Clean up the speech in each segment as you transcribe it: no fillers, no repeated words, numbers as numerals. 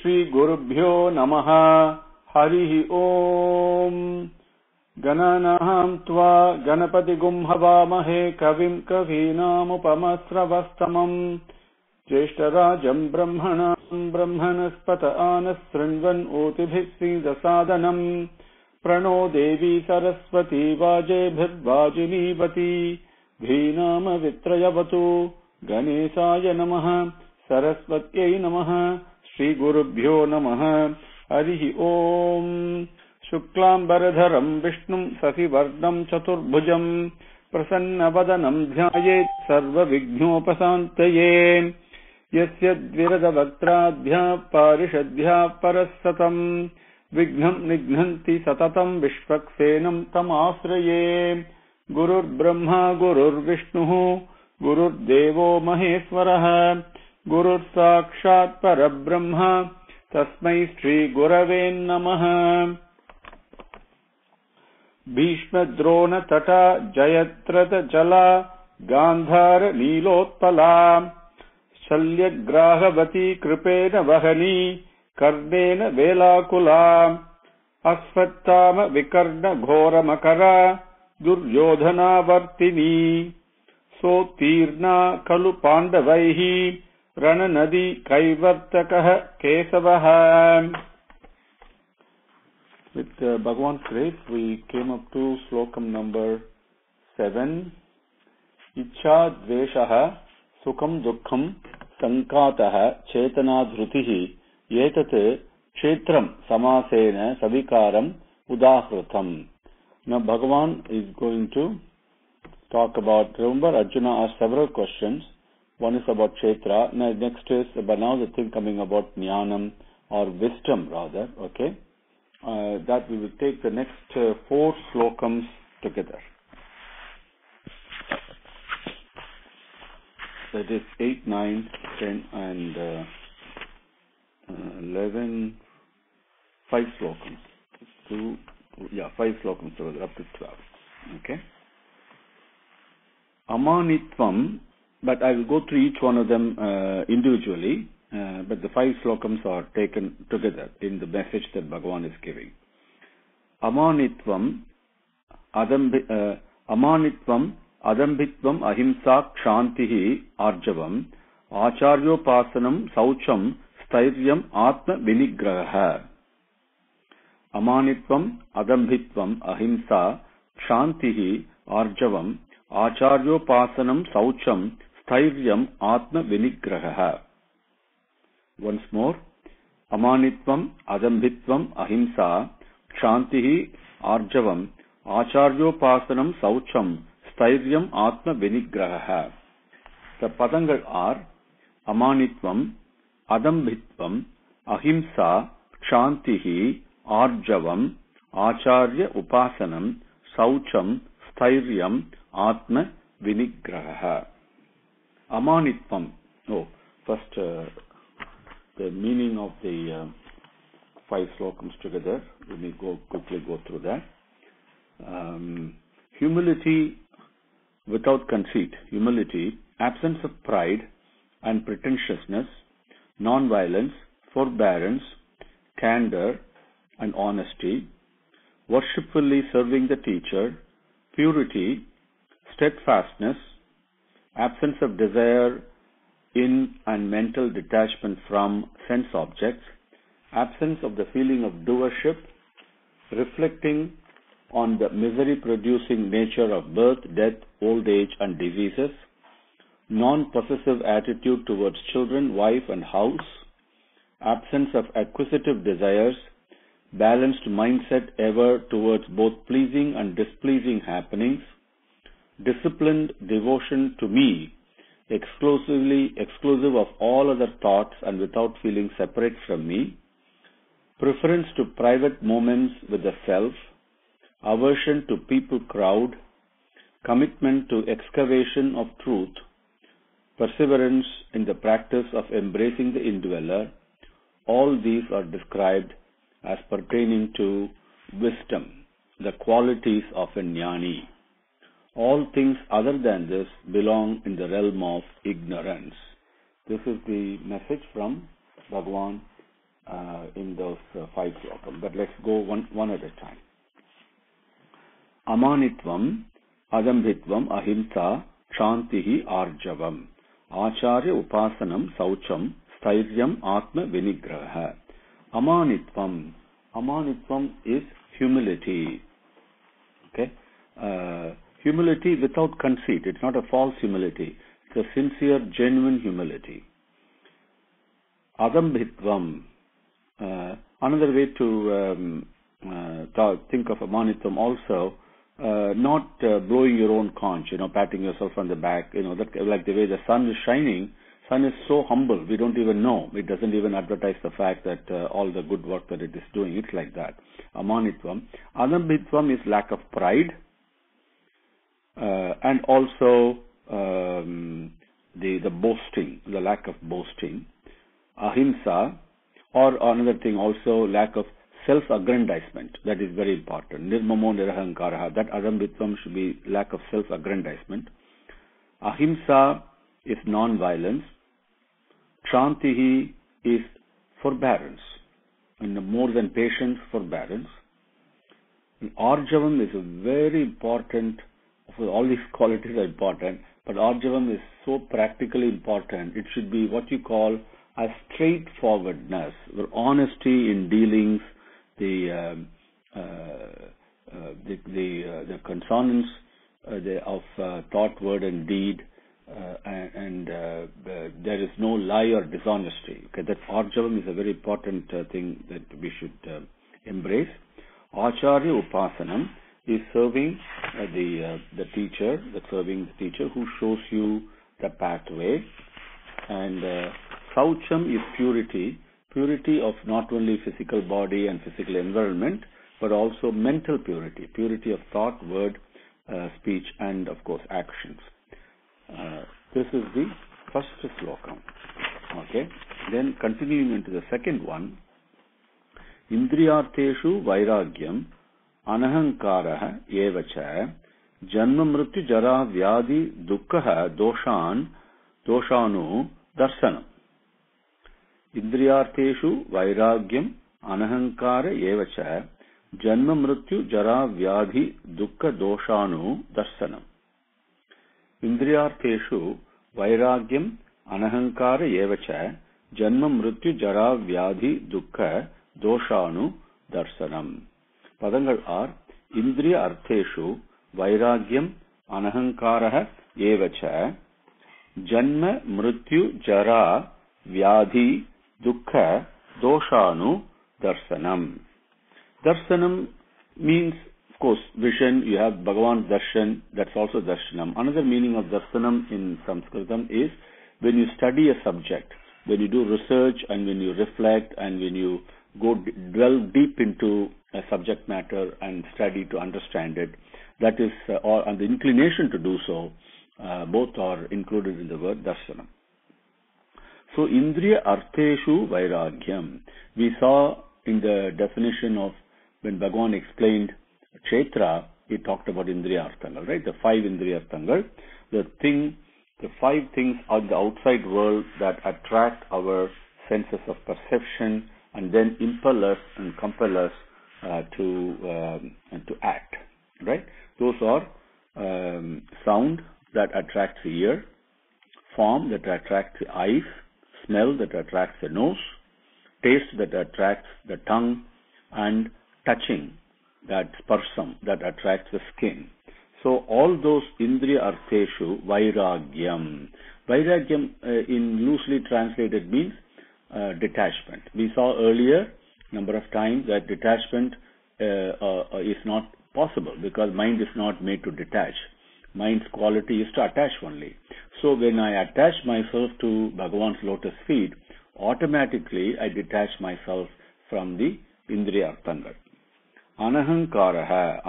Shri Gurubhyo Namaha Harihi Om Gananaham Tva Ganapati Gumhavamahe Kavim Kavinam Upamasravastamam Jeshtarajam Brahmanam Brahmanaspata Anasrinvan Otibhisi Dasadanam Prano Devi Saraswati Vajebhir Vajinivati Dhinama Vitrayavatu Ganesaya Namaha Saraswatyai Namaha Shri Gurubhyo Namaha Harihi Om Shuklam Baradharam Vishnum Sasivardam Chaturbhujam Prasannavadanam Dhyayet Sarva Vighnopasantaye Yasya Dvirada Vaktradhya Parishadhya Parasatam Vignam Nignanti Satatam Vishvaksenam Tamasraye Gurur Brahma Gurur Vishnu Gurur Devo Maheswaraha Gurur Sakshat Parabrahma Tasmai Shri Gurave Namaha Bhishma Drona Tata Jayatrata Jala Gandhara Nilotpala Shalyagrahavati Kripena Vahini Karnena Velakula Asvattama Vikarna Ghora Makara Duryodhana Vartini Sotirna Kalu Pandavaihi Rana Nadi Kaivartakaha Kesavaha. With Bhagavan's grace, we came up to Slokam number 7. Ichha Dveshaha Sukham Dukkham Sankataha Chetana Dhrutihi Yetate Kshetram Samasena Savikaram Udahrutam. Now Bhagavan is going to talk about, remember Arjuna asked several questions. One is about Kshetra. Now next is about now the thing coming about Jnanam or wisdom rather. Okay. That we will take the next 4 slokams together. That is 8, 9, 10 and 11, 5 slokams. 5 slokams together up to 12. Okay. Amanitvam, but I will go through each one of them individually. But the 5 slokams are taken together in the message that Bhagavan is giving. Amanitvam, Adambhitvam, Ahimsa, Kshantihi, Arjavam, Acharyopasanam, Saucham, Stairyam, Atma, Vinigraha. Amanitvam, Adambhitvam, Ahimsa, Kshantihi, Arjavam, Acharyopasanam, Saucham, Stairyam, Atma, Vinigraha. Once more, Amanitvam, Adambhitvam, Ahimsa, Kshantihi, Arjavam, Acharyopasanam, Saucham, Stairyam, Atma, Vinigraha. The padangal are Amanitvam, Adambhitvam, Ahimsa, Kshantihi, Arjavam, Acharya Upasanam, Saucham, Stairyam, Atma, Vinigraha. Amanitvam. First the meaning of the 5 slokams together. Let me quickly go through that. Humility without conceit, humility, absence of pride and pretentiousness, non-violence, forbearance, candor and honesty, worshipfully serving the teacher, purity, steadfastness, absence of desire in and mental detachment from sense objects, absence of the feeling of doership, reflecting on the misery-producing nature of birth, death, old age and diseases, non-possessive attitude towards children, wife and house, absence of acquisitive desires, balanced mindset ever towards both pleasing and displeasing happenings, disciplined devotion to me, exclusive of all other thoughts and without feeling separate from me, preference to private moments with the self, aversion to people crowd, commitment to excavation of truth, perseverance in the practice of embracing the indweller, all these are described as pertaining to wisdom, the qualities of a jnani. All things other than this belong in the realm of ignorance. This is the message from Bhagavan in those 5 slokams. But let's go one at a time. Amanitvam, adambhitvam, ahimsa, kshantihi, arjavam, acharya upasanam, saucham, stairyam, atma vinigraha. Amanitvam. Amanitvam is humility. Okay? Humility without conceit. It's not a false humility. It's a sincere, genuine humility. Adambhitvam. Another way to think of amanitvam also, not blowing your own conch, patting yourself on the back, that, like the way the sun is shining. Sun is so humble, we don't even know. It doesn't even advertise the fact that all the good work that it is doing. It's like that. Amanitvam. Adambhitvam is lack of pride, and also the boasting, the lack of boasting. Ahimsa, or another thing also, lack of self-aggrandizement. That is very important. Nirmamo nirahankaraha. That adambhitvam should be lack of self-aggrandizement. Ahimsa is non-violence. Kshantihi is forbearance. And more than patience, forbearance. And Arjavam is a very important, all these qualities are important, but Arjavam is so practically important. It should be what you call a straightforwardness, the honesty in dealings, the consonants of thought, word, and deed, and there is no lie or dishonesty. Okay, that Arjavam is a very important thing that we should embrace. Acharya Upasanam is serving the teacher, serving the teacher who shows you the pathway. And Saucham is purity of not only physical body and physical environment, but also mental purity of thought, word, speech, and of course actions. This is the first slokam. Okay. Then continuing into the second one, Indriyarteshu vairagyam anahankaraha evacha janma mrityu jara vyadi dukkha doshanu darsanam. Indriyarteshu vairagyam anahankara evacha janma mrityu jara vyadhi dukkha doshanu darsanam. Indriyarteshu vairagyam anahankara evacha janma mrityu jara vyadhi dukkha doshanu darsanam. Padangal are Indriya artheshu vairagyam anahankara evacha janma mrityu jara vyadhi dukkha doshanu darsanam. Darsanam means, of course, vision. You have Bhagavan darshan, that's also darshanam. Another meaning of darsanam in Sanskritam is when you study a subject, when you do research and when you reflect and when you delve deep into a subject matter and study to understand it, that is, and the inclination to do so, both are included in the word darshanam. So, Indriya Artheshu Vairagyam. We saw in the definition of when Bhagavan explained Kshetra, he talked about Indriya Arthangal, right? The 5 Indriya Arthangal. The 5 things on the outside world that attract our senses of perception and then impel us and compel us to act, right? Those are sound that attracts the ear, form that attracts the eyes, smell that attracts the nose, taste that attracts the tongue, and touching, that sparsam, that attracts the skin. So all those Indriya Artheshu Vairagyam. Vairagyam in loosely translated means detachment. We saw earlier number of times that detachment is not possible because mind is not made to detach. Mind's quality is to attach only. So when I attach myself to Bhagavan's lotus feet, automatically I detach myself from the Indriya Arthangal. Anahankaraha.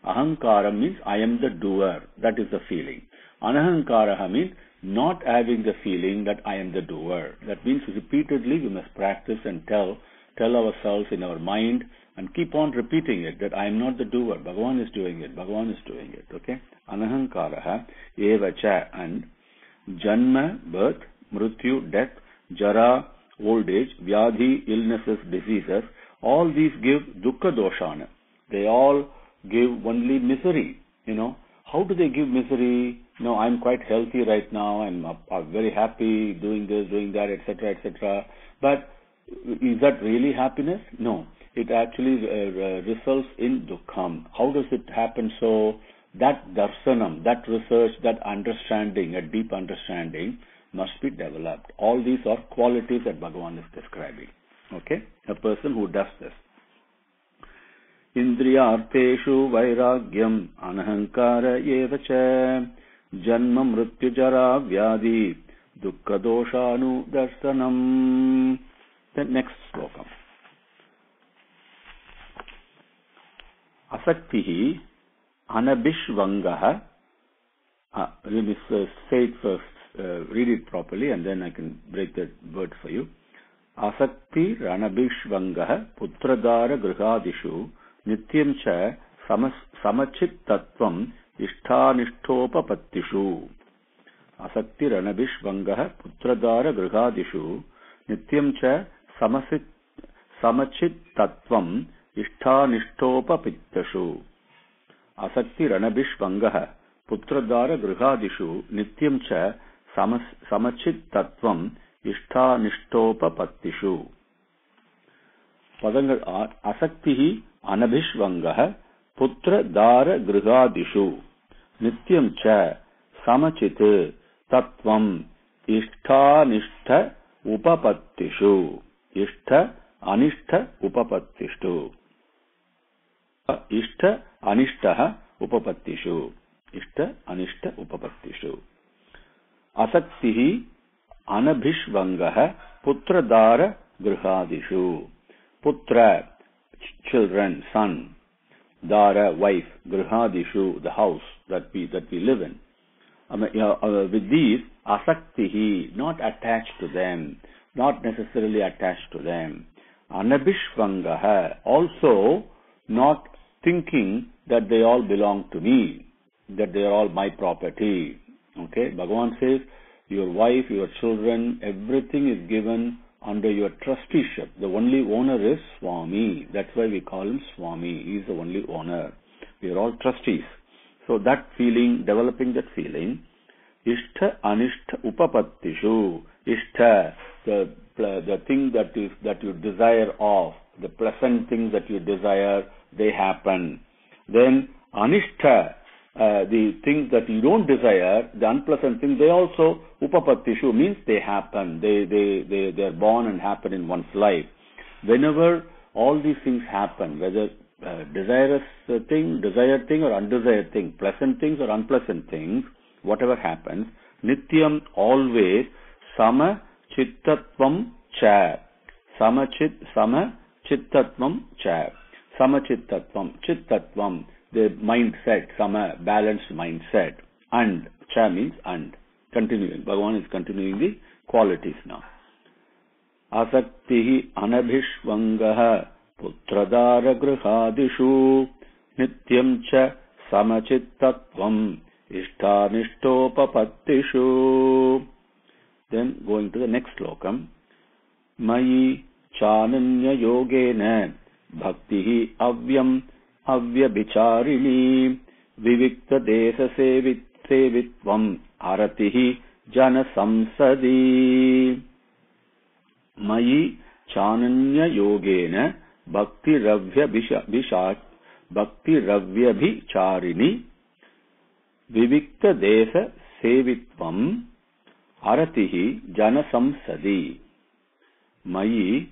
Ahankara means I am the doer. That is the feeling. Anahankaraha means not having the feeling that I am the doer. That means repeatedly we must practice and tell ourselves in our mind and keep on repeating it that I am not the doer. Bhagavan is doing it. Bhagavan is doing it. Okay? Anahankaraha evacha, and janma, birth, mrityu, death, jara, old age, vyadhi, illnesses, diseases, all these give dukkha doshana. They all give only misery, How do they give misery? I'm quite healthy right now, I'm very happy doing this, doing that, etc., etc. But is that really happiness? No. It actually results in dukkham. How does it happen so? That darsanam, that research, that understanding, a deep understanding must be developed. All these are qualities that Bhagavan is describing. Okay? A person who does this. Indriyarteshu vairagyam anahankara evacha janma mrityu jara vyadi dukkha doshanu darsanam. The next slokam. Asaktihi anabhishvangaha. Let me say it first, read it properly, and then I can break that word for you. Asakti ranabhishvangaha putradara grihadishu nityam cha samachit tattvam ishthanishthopapattishu. Asakti ranabhishvangaha putradara grihadishu nityam cha samachit tattvam ishthanishthopapittashu. Asakti ranabhishvangaha putradara grihadishu nityam cha samachit tattvam ishthanishthopapattishu. Padangal are asaktihi anabhishvangaha putradara grihadishu nityam cha samachit tattvam ishthanishta upapattishu. Ishtha anishta upapattishu. Ishta anishtaha upapattishu. Ishta anishta upapattishu. Asaktihi anabhishvangaha putradara grihadishu. Putra, children, son. Dara, wife. Grihadishu, the house that we live in. With these, asaktihi, not attached to them, not necessarily attached to them. Anabhishvangaha, also not thinking that they all belong to me, that they are all my property. Okay, Bhagavan says, your wife, your children, everything is given under your trusteeship. The only owner is Swami. That's why we call him Swami. He is the only owner. We are all trustees. So that feeling, developing that feeling, Ishtha anishta upapattishu. Ishtha, the thing that you desire of, the pleasant things that you desire, they happen. Then anishta, the things that you don't desire, the unpleasant things, they also upapattishu means they happen. They are born and happen in one's life. Whenever all these things happen, whether desired thing or undesired thing, pleasant things or unpleasant things, whatever happens, nityam, always, sama chittatvam cha. Sama chittatvam cha. Sama chittatvam, the mindset, sama, balanced mindset. And, cha means and. Continuing, Bhagavan is continuing the qualities now. Asaktihi anabhishvangaha putradara grihadishu nityam cha samachittatvam ishthanishthopapattishu. Then going to the next slokam. Mayi chananya yogena bhaktihi avyam avyabhicharini vivikta desa sevitvam aratihi jana samsadi. Mayi chananya yogena bhakti ravyabhicharini vivikta desa sevitvam aratihi jana samsadi. Mayi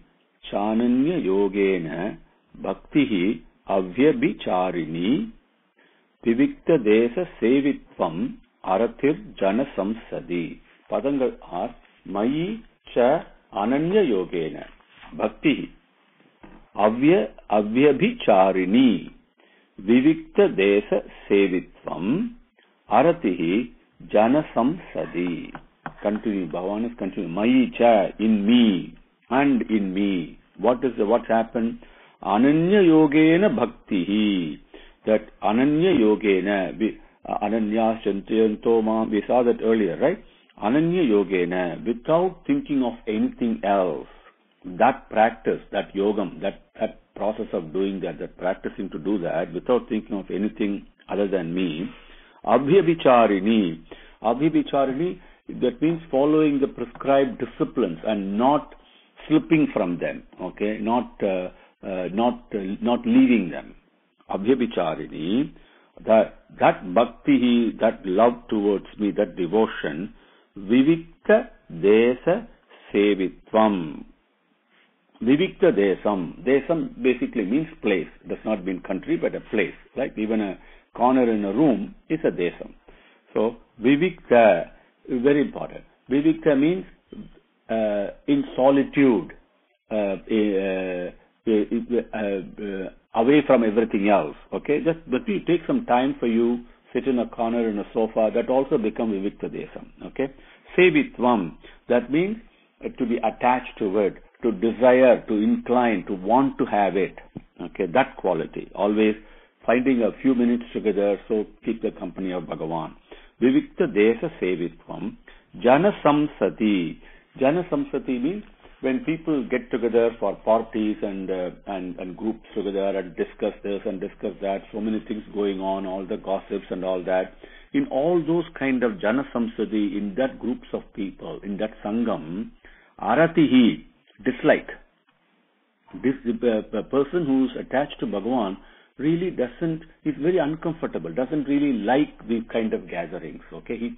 chananya yogena bhaktihi avyabhicharini vivikta desa sevitvam aratir jana samsadi. Padangal are Mayi cha ananya yogena bhaktihi avyabhicharini vivikta desa sevitvam aratihi jana samsadi. Continue, Bhagavan is continuing. Mayi cha, in me, and in me. What's happened? Ananya yogena bhaktihi. That ananya yogena, ananya chantayanto ma, we saw that earlier, right? Ananya yogena, without thinking of anything else. that practice, that yogam, that process of doing that practicing to do that without thinking of anything other than me, abhyavicharini. Abhyavicharini, that means following the prescribed disciplines and not slipping from them, okay, not leaving them. Abhyavicharini, that bhakti, that love towards me, that devotion, vivikta desa sevitvam. Vivikta desam. Desam basically means place. It does not mean country, but a place. Like even a corner in a room is a desam. So vivikta, very important. Vivikta means in solitude, away from everything else. Okay, but you take some time for you, sit in a corner in a sofa. That also becomes vivikta desam. Okay, sevitvam. That means to be attached to it, to desire, to incline, to want to have it. Okay, that quality. Always finding a few minutes together, so keep the company of Bhagavan. Vivikta desa sevitvam. Jana samsati. Jana samsati means when people get together for parties and groups together and discuss this and discuss that, so many things going on, all the gossips and all that. In all those kind of jana samsati, in that groups of people, in that sangam, aratihi, dislike. The person who's attached to Bhagavan really is very uncomfortable, doesn't really like these kind of gatherings. Okay,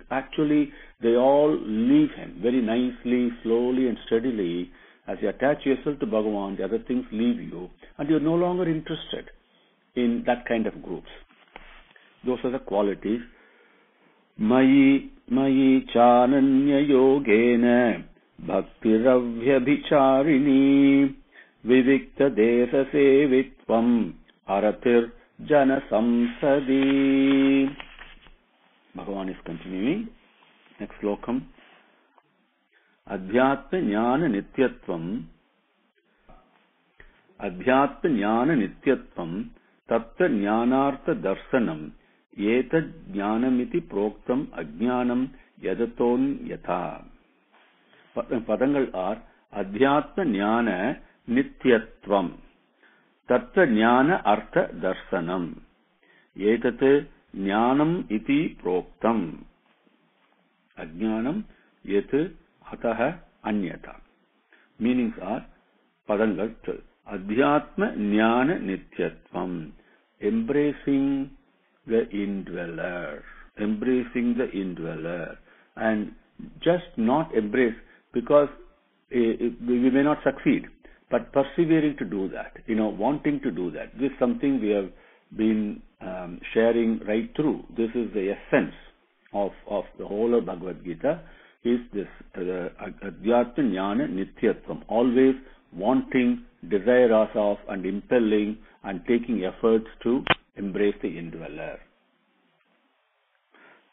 they all leave him very nicely, slowly and steadily. As you attach yourself to Bhagavan, the other things leave you, and you're no longer interested in that kind of groups. Those are the qualities. Mayi chananya yogena bhaktiravhyabhicharini vivikta desa sevitvam aratir jana samsadi. Bhagavan is continuing. Next slokam. Adhyatma jnana nityatvam tatta jnanartha darsanam yeta jnanamiti proktam ajnanam yadaton yatha. Padangal are Adhyatma jnana nityatvam tatta jnana artha darsanam yetate jnanam iti proktam ajnanam yet ataha anyata. Meanings are Padangal Adhyatma jnana nityatvam, embracing the indweller, and just not embrace because we may not succeed, but persevering to do that, wanting to do that. This is something we have been sharing right through. This is the essence of the whole of Bhagavad Gita, is this Adhyatma Jnana Nityatvam, always wanting, desirous of, and impelling and taking efforts to embrace the indweller.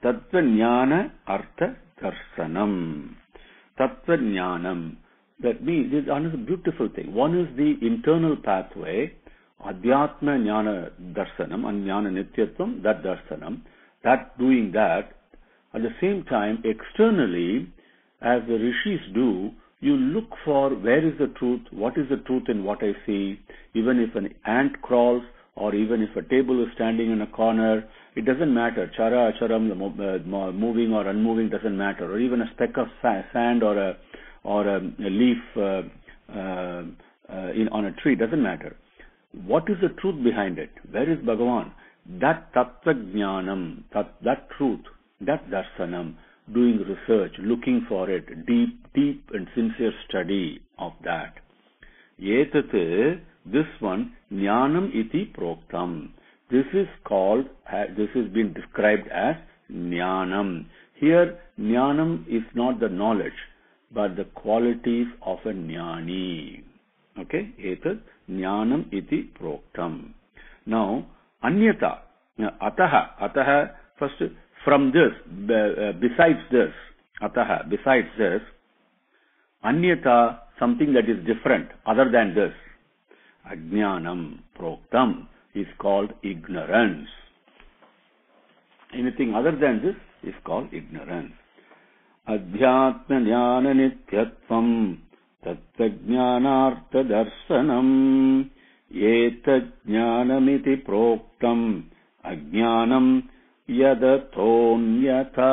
Tattva Jnana Artha Darsanam. Tattva Jnanam. That means this is another beautiful thing. One is the internal pathway, Adhyatma Jnana Darsanam and Jnana Nityatvam, that Darsanam, that doing that. At the same time, externally, as the rishis do, you look for where is the truth, what is the truth in what I see. Even if an ant crawls, or even if a table is standing in a corner, it doesn't matter. Chara, acharam, moving or unmoving doesn't matter. Or even a speck of sand or a leaf on a tree doesn't matter. What is the truth behind it? Where is Bhagavan? That tattva jnanam, that truth, that darsanam, doing research, looking for it, deep and sincere study of that. Yetate, this one, jnanam iti proktam. This is been described as jnanam. Here, jnanam is not the knowledge, but the qualities of a jnani. Okay? Etat jnanam iti proktam. Now, anyata. Ataha, first, from this, besides this, anyata, something that is different, other than this. Ajnanam proktam is called ignorance. Anything other than this is called ignorance. Adhyatma jnana nityatvam तत्त्वज्ञानार्थ दर्शनम् एतज्ज्ञानमिति प्रोक्तम् अज्ञानम् यदथोऽन्यथा.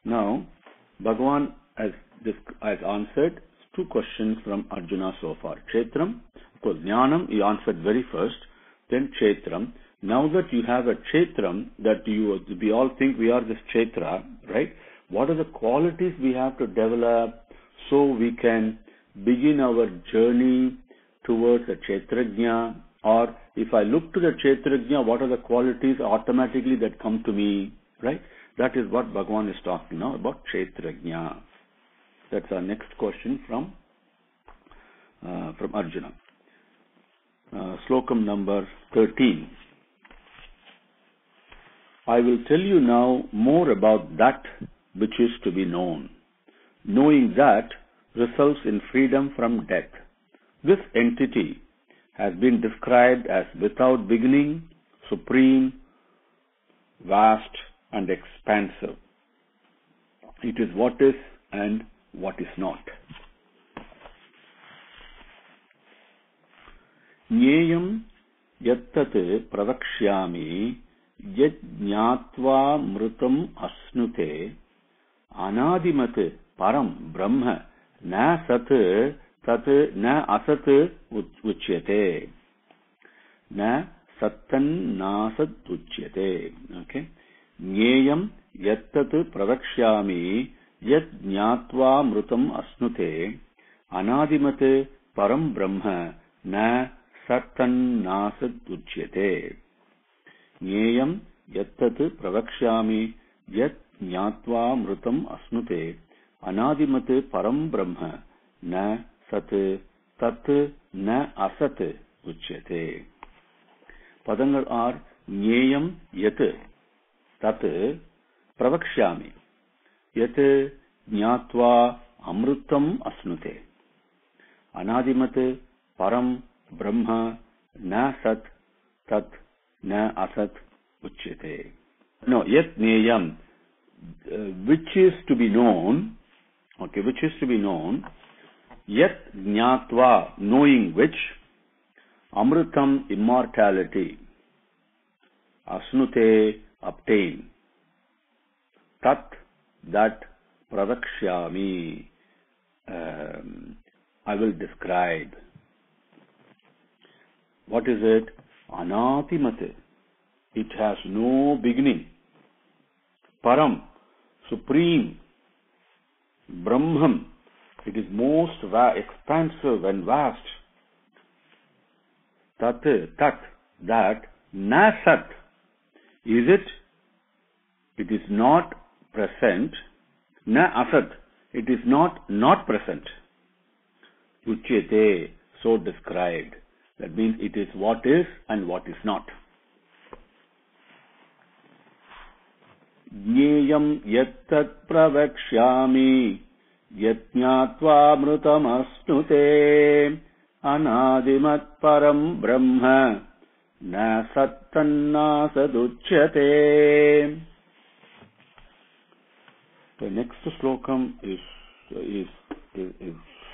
Now, Bhagavan has answered two questions from Arjuna so far. Kshetram, of course, Jnanam, he answered very first, then Kshetram. Now that you have a Kshetram, that we all think we are this Kshetra, right? What are the qualities we have to develop so we can begin our journey towards a Kshetrajna? Or if I look to the Kshetrajna, what are the qualities automatically that come to me, right? That is what Bhagavan is talking now about Kshetrajna. That's our next question from Arjuna. Slokam number 13. I will tell you now more about that which is to be known. Knowing that results in freedom from death. This entity has been described as without beginning, supreme, vast, and expansive. It is what is and what is not. Nyeyam yattat pravakshyami yad jnatva mrutam asnute anadimat param brahma na sat tat na asat uchyate na sattan nasat uchyate. Okay. Nyeyam yattat pravakshyami yad jnatva mrutam asnute anadimat param brahma na sattan nasat uchyate. Nyeyam yattat pravakshyami yad jnatva mrutam asnute anadimat param brahma na sat tat na asat uchyate. Padangal are Nyeyam yat tat pravakshyami yat jnatva amrutam asnute anadimat param brahma na sat tat na asat uchyate. No, yat Nyeyam, which is to be known, okay, which is to be known, yat jnatva, knowing which, amrutam, immortality, asnute, obtain, tat, that, pravakshyami, I will describe. What is it? Anatimate. It has no beginning. Param, supreme. Brahman, it is most expansive and vast. Tat, that. Na sat, is it? It is not present. Na asat, it is not present. Uchyate, so described. That means it is what is and what is not. Jneyam yattat pravakshyami yatnyatva mrutamasnute anadimat param brahma na sattanna saduchyate. The next slokam is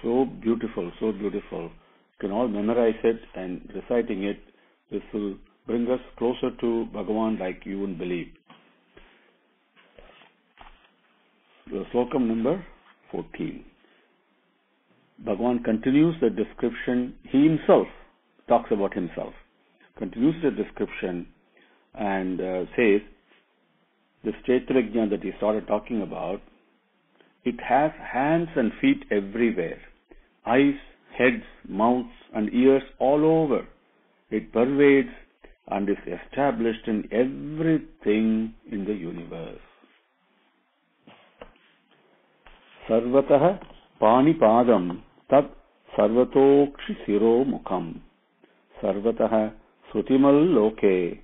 so beautiful, so beautiful. You can all memorize it, and reciting it, this will bring us closer to Bhagavan like you wouldn't believe. The slokam number 14. Bhagavan continues the description. He himself talks about himself. Continues the description and says, this Kshetrajna that he started talking about, it has hands and feet everywhere, eyes, heads, mouths, and ears all over. It pervades and is established in everything in the universe. Sarvatah panipadam tat sarvatokshi siro mukham sarvatah srutimal loke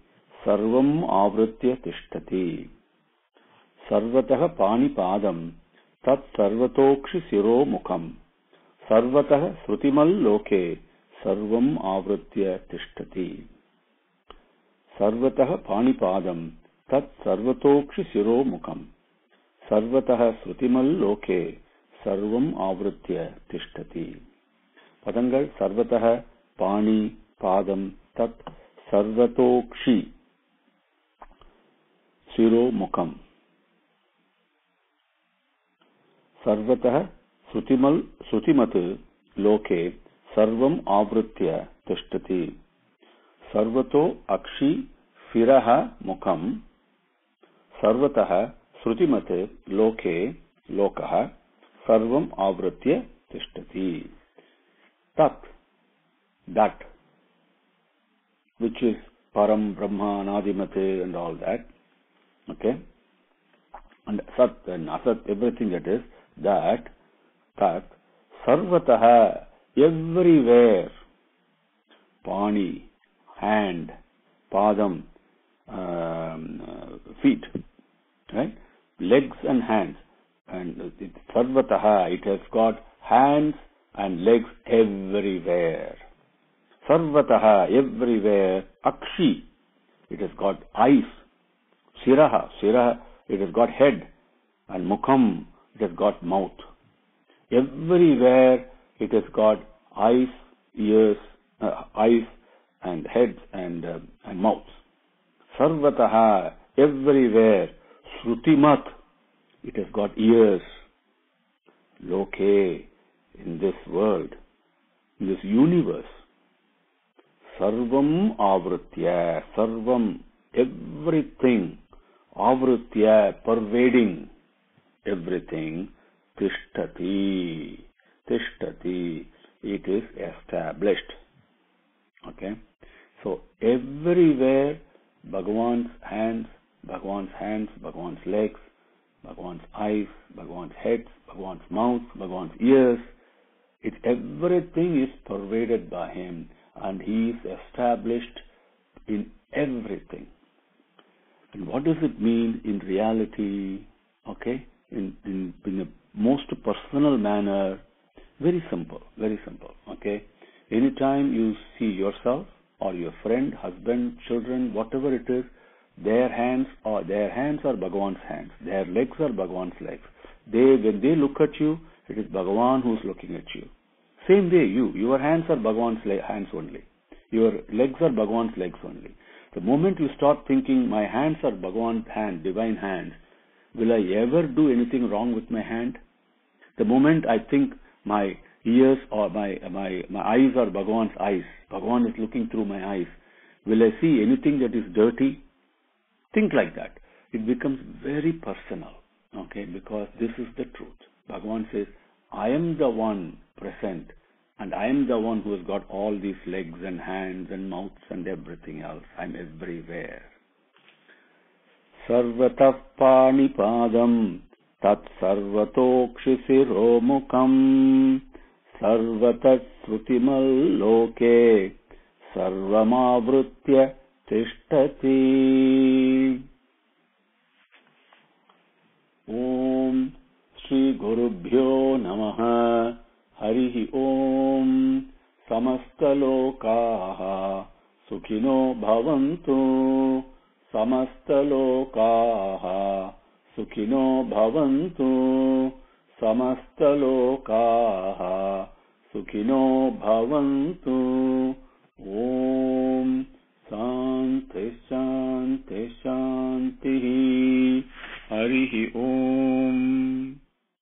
sarvam avritya tishtati. Sarvatah panipadam tat sarvatokshi siro mukham sarvatah srutimal loke sarvam avritya tishtati. Sarvatah panipadam tat sarvatokshi siro mukham sarvatah srutimal loke sarvam avritya tishtati. Padangal sarvatah, pani, padam, tat, sarvatokshi, siro mukham. Sarvatah srutimat loke sarvam avritya tishtati. Sarvato akshi firaha mukham. Sarvatah srutimat loke lokah sarvam avritya tishtati. Tat, that, which is Param, Brahma, Anadimate and all that. Okay? And Sat and Asat, everything that is, that, Sarvataha, everywhere. Pani, hand, Padam, feet, right? Legs and hands. And Sarvataha, it has got hands and legs everywhere. Sarvataha, everywhere. Akshi, it has got eyes. Siraha, it has got head. And Mukham, it has got mouth. Everywhere it has got eyes, ears, eyes and heads and mouths. Sarvataha, everywhere. Srutimat, it has got ears. Loke, in this world, in this universe. Sarvam avritya, sarvam, everything. Avritya, pervading everything. Tishtati, it is established. Okay? So, everywhere, Bhagavan's hands, Bhagavan's legs, Bhagavan's eyes, Bhagavan's heads, Bhagavan's mouth, Bhagavan's ears, everything is pervaded by him and he is established in everything. And what does it mean in reality? Okay? In a most personal manner, very simple. Okay? Anytime you see yourself or your friend, husband, children, whatever it is, their hands are Bhagavan's hands. Their legs are Bhagavan's legs. When they look at you, it is Bhagavan who is looking at you. Same way, your hands are Bhagavan's hands only. Your legs are Bhagavan's legs only. The moment you start thinking, my hands are Bhagavan's hand, divine hands, will I ever do anything wrong with my hand? The moment I think my ears or my eyes are Bhagavan's eyes, Bhagavan is looking through my eyes, will I see anything that is dirty? Think like that. It becomes very personal, okay, because this is the truth. Bhagavan says, I am the one present and I am the one who has got all these legs and hands and mouths and everything else. I am everywhere. Sarvatah panipadam tat sarvatokshi siromukam sarvatah srutimal loke sarvamavritya tishtati. Om Shri Gurubhyo Namaha. Harihi Om. Samastalokaha Sukhino Bhavantu. Samastalokaha Sukhino Bhavantu. Samastalokaha Sukhino Bhavantu. Om Shanti Shanti Shanti. Harihi Om.